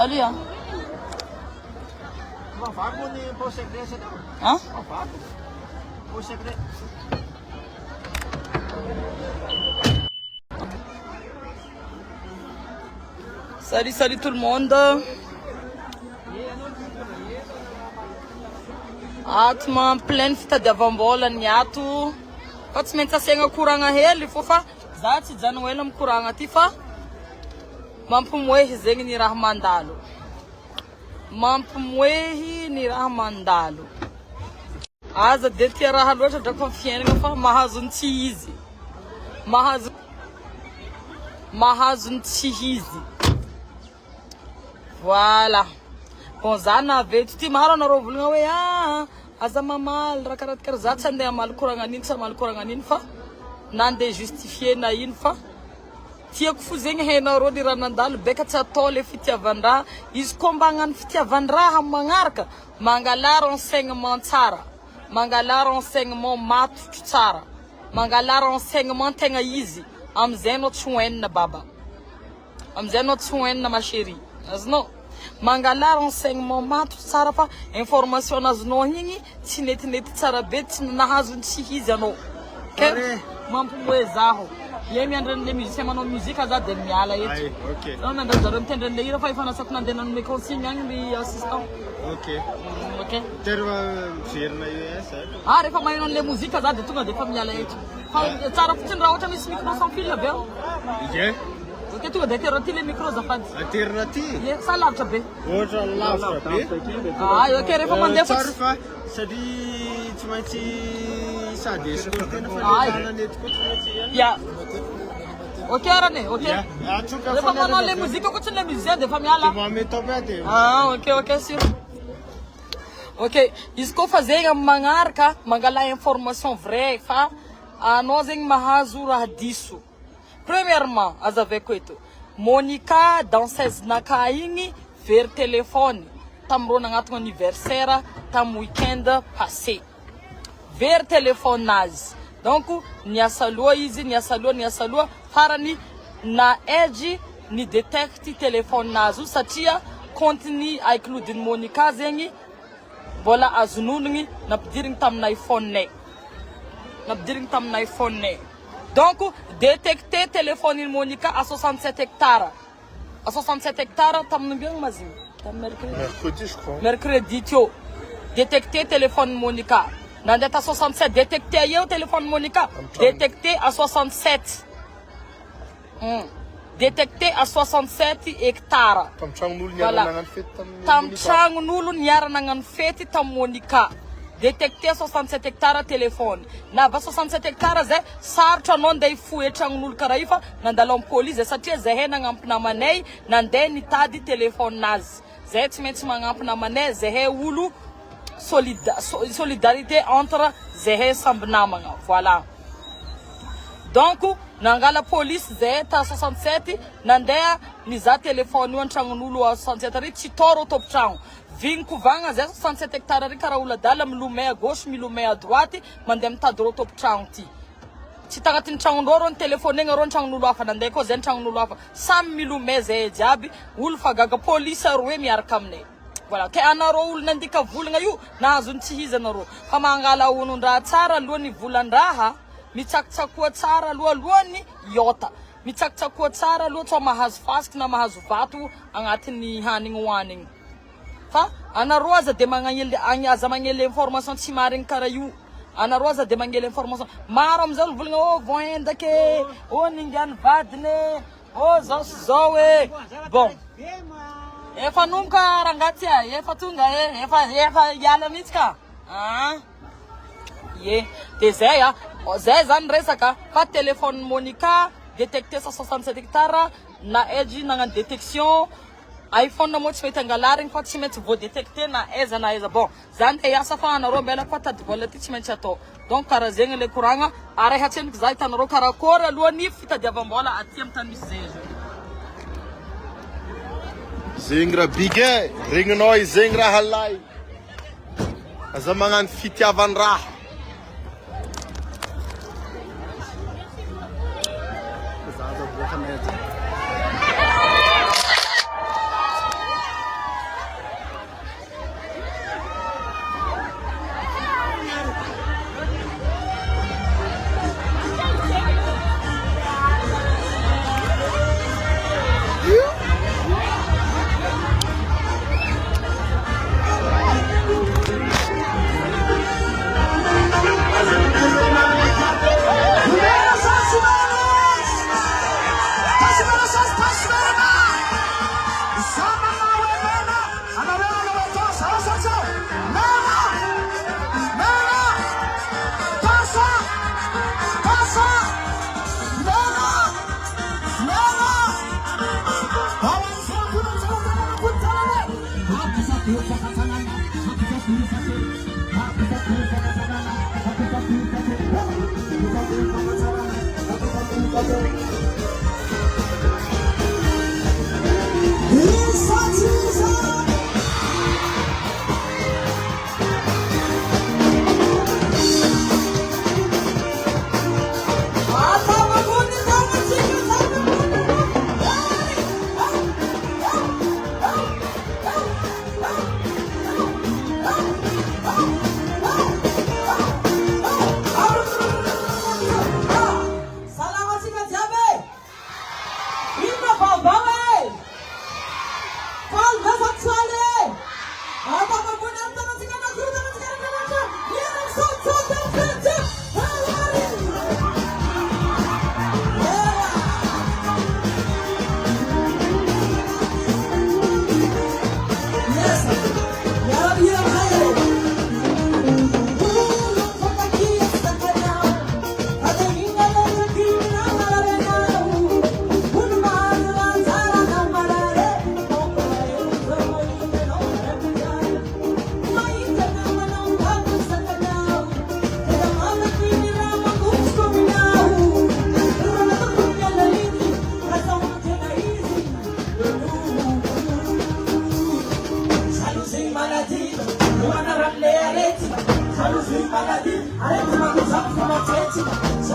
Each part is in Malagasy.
Salut, hein. Vago ni po secret sa daw. Hein? Vago. Po secret. Salut, salut tout le monde. Atma plein fitadiavam-bola ny ato. Fa tsy maintsy asiagna koragna hely fô fa za tsy jano ela amin'ny koragna ty fa mampimoehy zegny ny raha mandalo. Mampimoehy ny raha mandalo. Aza de tia raha loatra drako amin'ny fiainana fa mahazo ny tsy izy. Mahazo ny tsy izy. Voilà. Bon za naveto ty maro anareo volagna hoe aza mamaly raha karaha za tsy andeha amaly koragna an'iny tsy amaly koragna an'iny fa nandeha justifier na ino fa tiako fo zegny hainareo ny raha nandalo beka tsy atao le fitiavan-draha izy koa mba hagnano fitiavan-draha amin'ny magnaraka mangala renseignement tsara, mangala renseignement matotro tsara, mangala renseignement tegna izy amizay anao tsy hoenina baba, amizay anao tsy hoenina ma chérie, azonao mangala renseignement matotro tsara fa information azonao igny tsy netinety tsara be tsy nahazo ny tsy izy anao mampimoe zaho ye miandran'le musicien manao muzika za de miala eto za miandra zareo mitendran'le hira fa efa nasako nandeha nanome consigne agny ny assistant ok terva verina io rehefa maheno an'le muzika za de tonga de efa miala eto fa tsara fotsiny raha ohatra misy micro sans fil aveo ok tonga de atero aty le micro zafady aterina aty sa lavitra be ohatra lavitra be ok rehefa mandeha tsara fa satria tsy maintsy sady escortena fa tananety koa tsy maintsy ya ok arane ok rehefa manao le muzika koa tsy le musicien de efa miala ok sûr ok izy koa fa zegny amin'ny magnaraka mangala information vrai fa anao zegny mahazo raha diso. Premièrement, azaveko eto Monica danseuse naka igny very téléphone tamrô nagnatogna anniversaire tam weekend passé very téléphone nazy donc niasa loha izy niasa loha farany na edgy ni detecte téléphone nazy satria compte-ny iCloud-ny Monica zegny mbola azononogny nampidirigny tamin'ny iPhone nay donc détecter téléphone Monica à 67 hectares. À 67 hectares, t'as bien mazin. mercredi je crois. Mercredi tio. Détecter téléphone Monica. Nandeta à 67 détecter yo téléphone Monica. Détecter à 67. Détecter à 67 hectares. Tamtrangn'olo niara nagnano fety tam Monica. Détecter 67 hectares téléphone. Na va 67 hectares zay sarotra anao ndeha ifohy tragnon'olo karaha io fa nandalo amin'ny police satria zahay nagnampy namanay nandeha nitady téléphone nazy. Zay tsy maintsy magnampy namanay zahay olo solidarité entre zahay samby namagna. Voilà. Donc nangala police zahay ta 67 nandeha niza téléphone io an-tragnon'olo a 67 ary tsy toro tompon-tragno. Vigny kovagna zay 67 hectares ary karaha oladala milomay à gauche milomay à droite mandeha mitady rô tompon-tragno ty. Tsy tagnatin'ny tragnondrô rô ny téléphonegna rô ny tragnon'olo hafa nandeha koa zay ny tragnon'olo hafa samy milomay zay jiaby olo fa gaga police roe miaraka aminay. Voilà ke anarô olo nandika volagna io nahazo ny tsy izy anarô fa mangala onon-draha tsara alohany volan-draha mitsakotsakoa tsara alohany yota mitsakotsakoa tsara aloha tsy mahazo fasiky na mahazo vato agnatin'ny hanigny hoanigny fa anarô aza de aza magnely information tsy marigny karaha io anarô aza de magnely information maro amizao olo volagna voendake ningiany vadiny zao sy zao bon efa nomboka rangaty efa tonga efa iala mihitsy ka de zay zany resaka fa téléphone Monica détecté 67 hectares na edgy nagnano détection iPhone mo tsy mety angalarigny fa tsy maintsy vo détecter na aiza bon zany te hiasa fa anarô mbela fa tady vola ty tsy maintsy atao donc karaha zegny le koragna ary hatseniko za hitanarô karakory alohany fitadiavam-bola aty amin'ny tany misy zay zegny raha bige regninao zegny raha lay aza magnano fitiavan-draha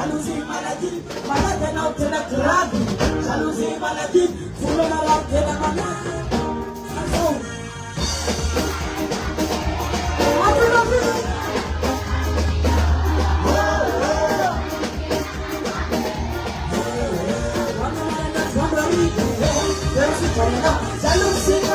jalousie, maladie, malade non te la grave, jalousie, maladie, vous le malade de la malade. Jalousie,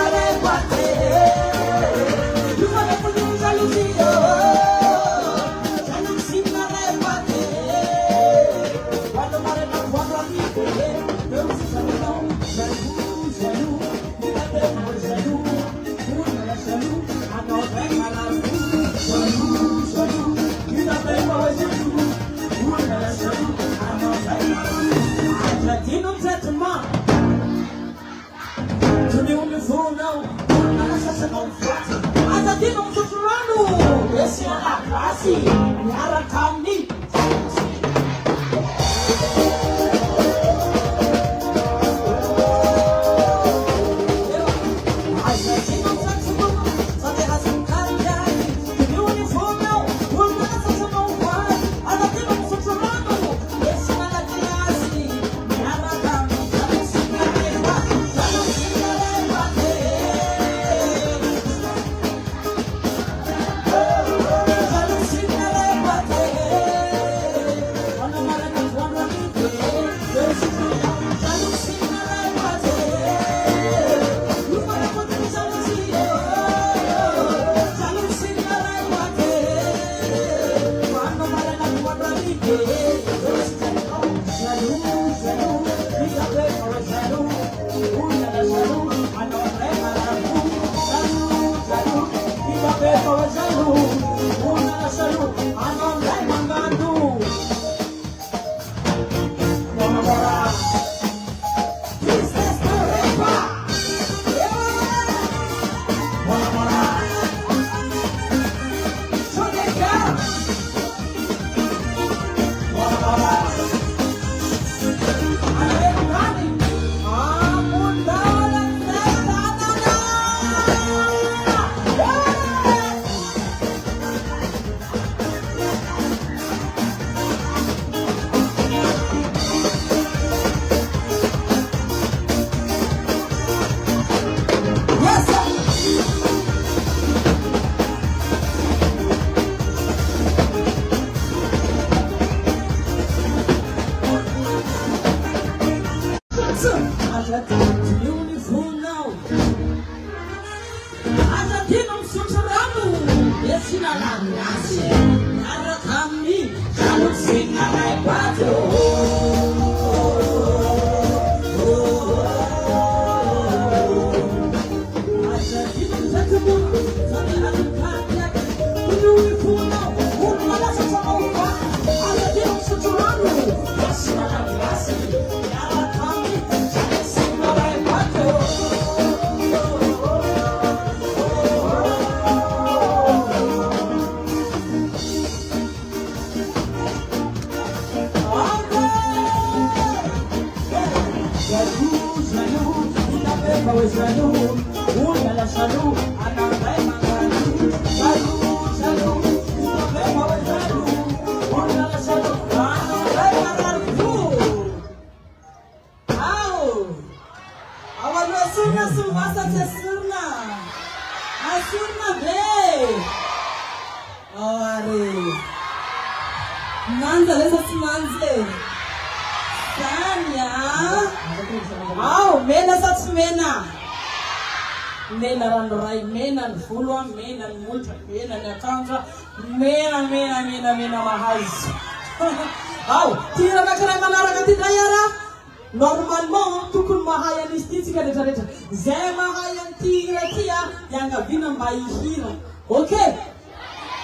normalement tukul mahaya listika de tareta zema haya tigre tia yanga bina mbai hira okay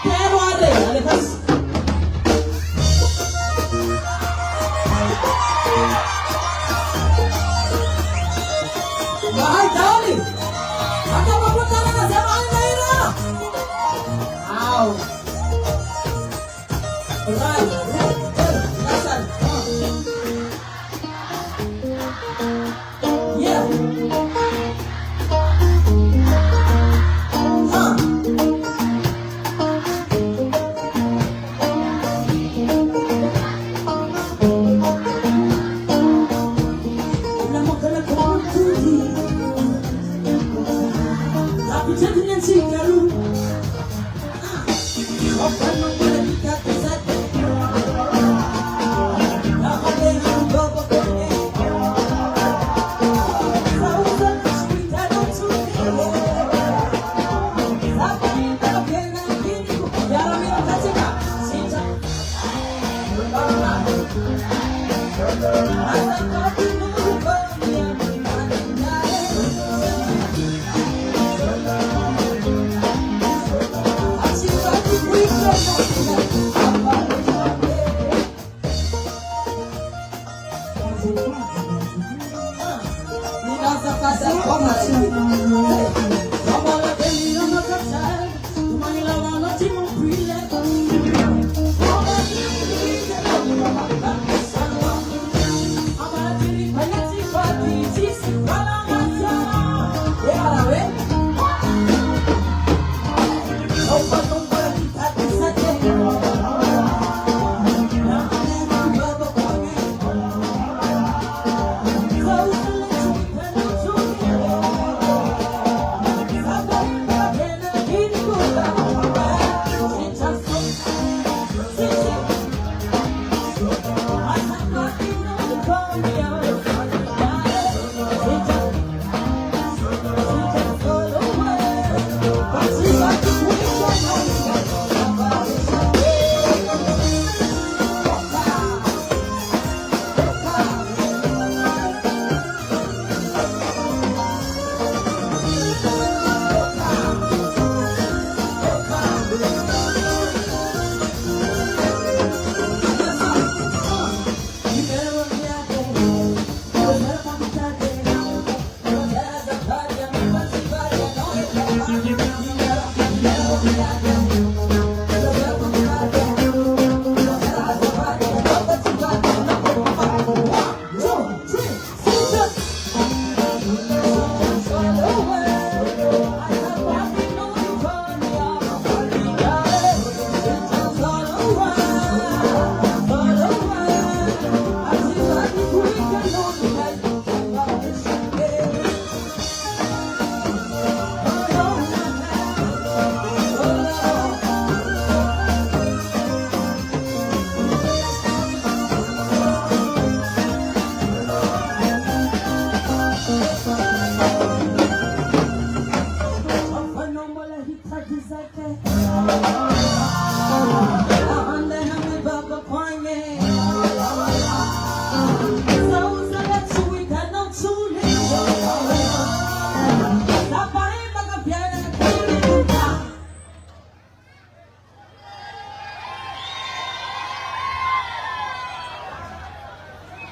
pero ale pas mahai dali ata babu tara zema naira au right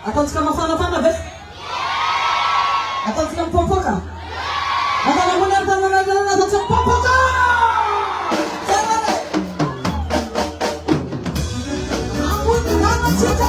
Atau sekarang mana bes? Atau sekarang popoka? Atau mana atau sekarang popoka? Aku tidak mau cerita.